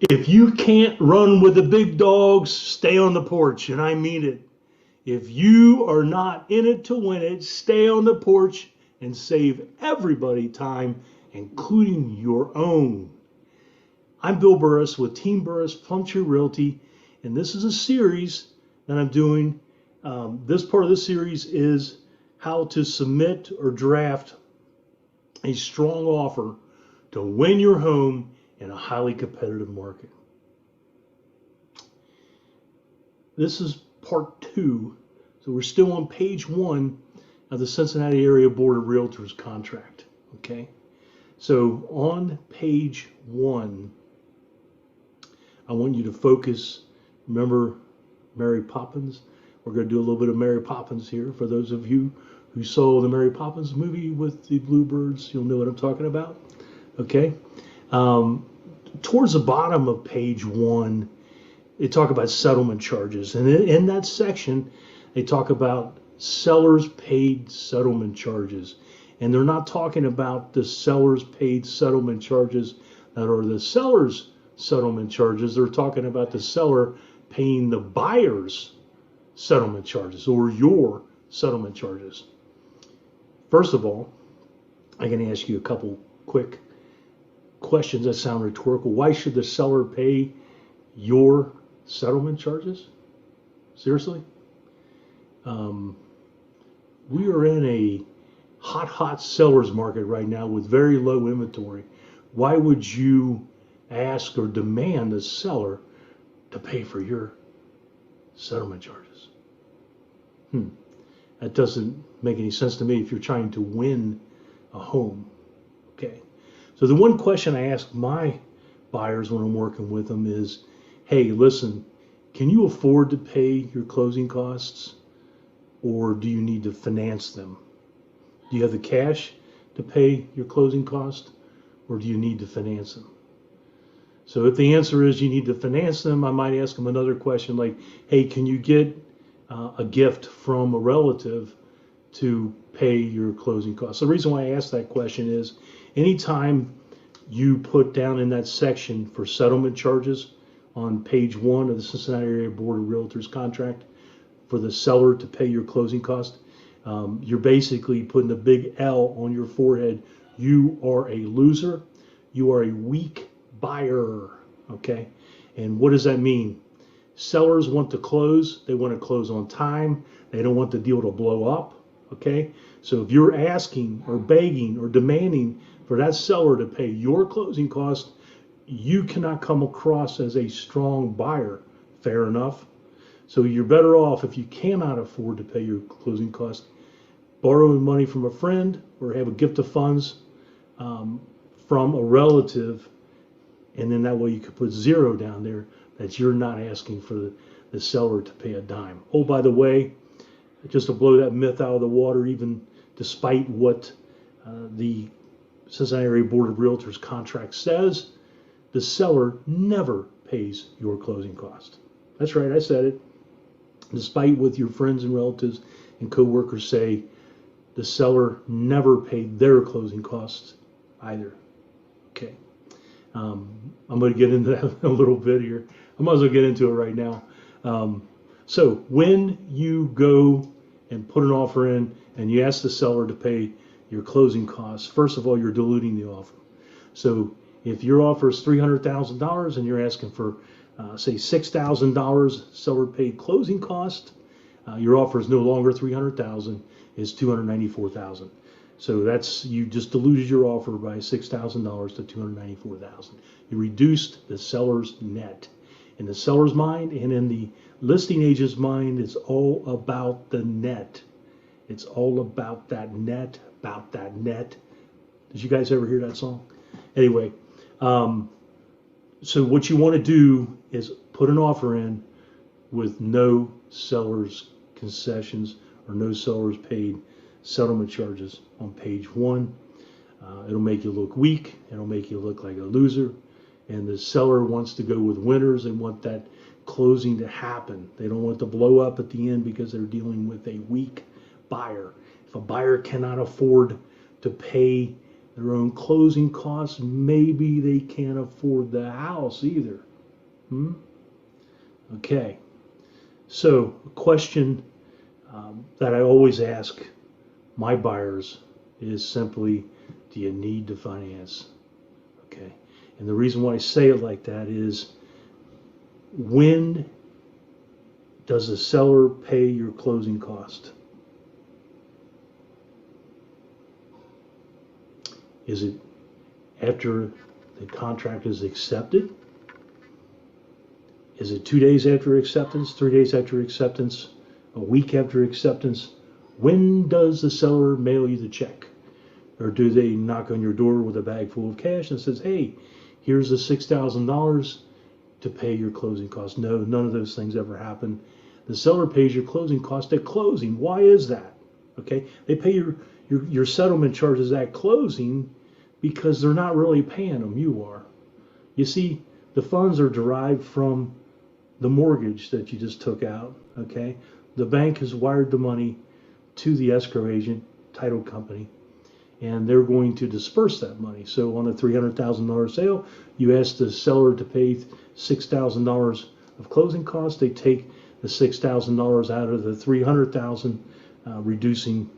If you can't run with the big dogs, stay on the porch, and I mean it. If you are not in it to win it, stay on the porch and save everybody time, including your own. I'm Bill Burress with Team Burress Plumtree Realty, and this is a series that I'm doing. This part of the series is how to submit or draft a strong offer to win your home in a highly competitive market. This is part 2, so we're still on page 1 of the Cincinnati Area Board of Realtors contract. Okay, so on page 1, I want you to focus. Remember Mary Poppins? We're going to do a little bit of Mary Poppins here. For those of you who saw the Mary Poppins movie with the bluebirds, you'll know what I'm talking about. Okay. Towards the bottom of page 1, they talk about settlement charges. And in that section, they talk about sellers paid settlement charges. And they're not talking about the sellers paid settlement charges that are the seller's settlement charges. They're talking about the seller paying the buyer's settlement charges, or your settlement charges. First of all, I'm going to ask you a couple quick questions that sound rhetorical. Why should the seller pay your settlement charges? Seriously? We are in a hot seller's market right now with very low inventory. Why would you ask or demand the seller to pay for your settlement charges? That doesn't make any sense to me if you're trying to win a home. Okay. So the one question I ask my buyers when I'm working with them is, hey, listen, can you afford to pay your closing costs, or do you need to finance them? Do you have the cash to pay your closing cost, or do you need to finance them? So if the answer is you need to finance them, I might ask them another question like, hey, can you get a gift from a relative to pay your closing costs? The reason why I ask that question is anytime you put down in that section for settlement charges on page 1 of the Cincinnati Area Board of Realtors contract for the seller to pay your closing cost, you're basically putting a big L on your forehead. You are a loser. You are a weak buyer. Okay. And what does that mean? Sellers want to close. They want to close on time. They don't want the deal to blow up. Okay. So if you're asking or begging or demanding for that seller to pay your closing cost, you cannot come across as a strong buyer. Fair enough. So you're better off, if you cannot afford to pay your closing cost, borrowing money from a friend or have a gift of funds from a relative, and then that way you could put 0 down there that you're not asking for the seller to pay a dime. Oh, by the way, just to blow that myth out of the water, even despite what the Cincinnati Area Board of Realtors contract says, the seller never pays your closing cost. That's right, I said it. Despite what your friends and relatives and coworkers say, the seller never paid their closing costs either. Okay. I'm going to get into that a little bit here. I might as well get into it right now. So when you go and put an offer in and you ask the seller to pay your closing costs, first of all, you're diluting the offer. So if your offer is $300,000 and you're asking for, say, $6,000 seller paid closing cost, your offer is no longer $300,000, it's $294,000. So that's, you just diluted your offer by $6,000 to $294,000. You reduced the seller's net. In the seller's mind and in the listing agent's mind, it's all about the net. It's all about that net, about that net. Did you guys ever hear that song? Anyway, so what you want to do is put an offer in with no seller's concessions or no seller's paid settlement charges on page 1. It'll make you look weak. It'll make you look like a loser. And the seller wants to go with winners. They want that closing to happen. They don't want it to blow up at the end because they're dealing with a weak buyer. If a buyer cannot afford to pay their own closing costs, maybe they can't afford the house either. Okay. So a question that I always ask my buyers is simply, do you need to finance? Okay. And the reason why I say it like that is, when does the seller pay your closing cost? Is it after the contract is accepted? Is it 2 days after acceptance, 3 days after acceptance, a week after acceptance? When does the seller mail you the check? Or do they knock on your door with a bag full of cash and says, hey, here's the $6,000 to pay your closing costs? No, none of those things ever happen. The seller pays your closing cost at closing. Why is that? Okay, they pay your settlement charges at closing because they're not really paying them, you are. You see, the funds are derived from the mortgage that you just took out, okay? The bank has wired the money to the escrow agent, title company, and they're going to disperse that money. So on a $300,000 sale, you ask the seller to pay $6,000 of closing costs. They take the $6,000 out of the $300,000, reducing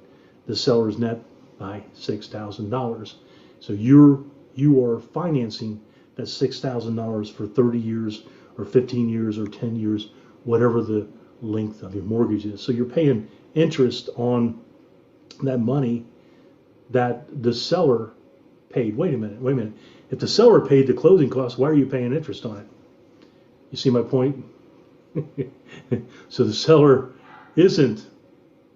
the seller's net by $6,000. So you are financing that $6,000 for 30 years or 15 years or 10 years, whatever the length of your mortgage is. So you're paying interest on that money that the seller paid. Wait a minute. If the seller paid the closing costs, why are you paying interest on it? You see my point? So the seller isn't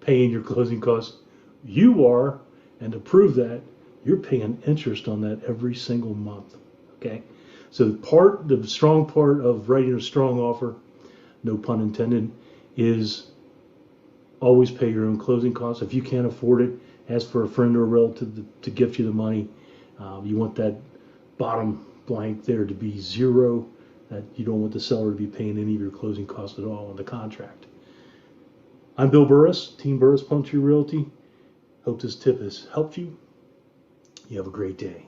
paying your closing costs. You are, and to prove that, you're paying interest on that every single month. Okay? So the strong part of writing a strong offer, no pun intended, is always pay your own closing costs. If you can't afford it, ask for a friend or a relative to gift you the money. You want that bottom blank there to be zero, that you don't want the seller to be paying any of your closing costs at all on the contract. I'm Bill Burress, Team Burress Plum Tree Realty. Hope this tip has helped you. You have a great day.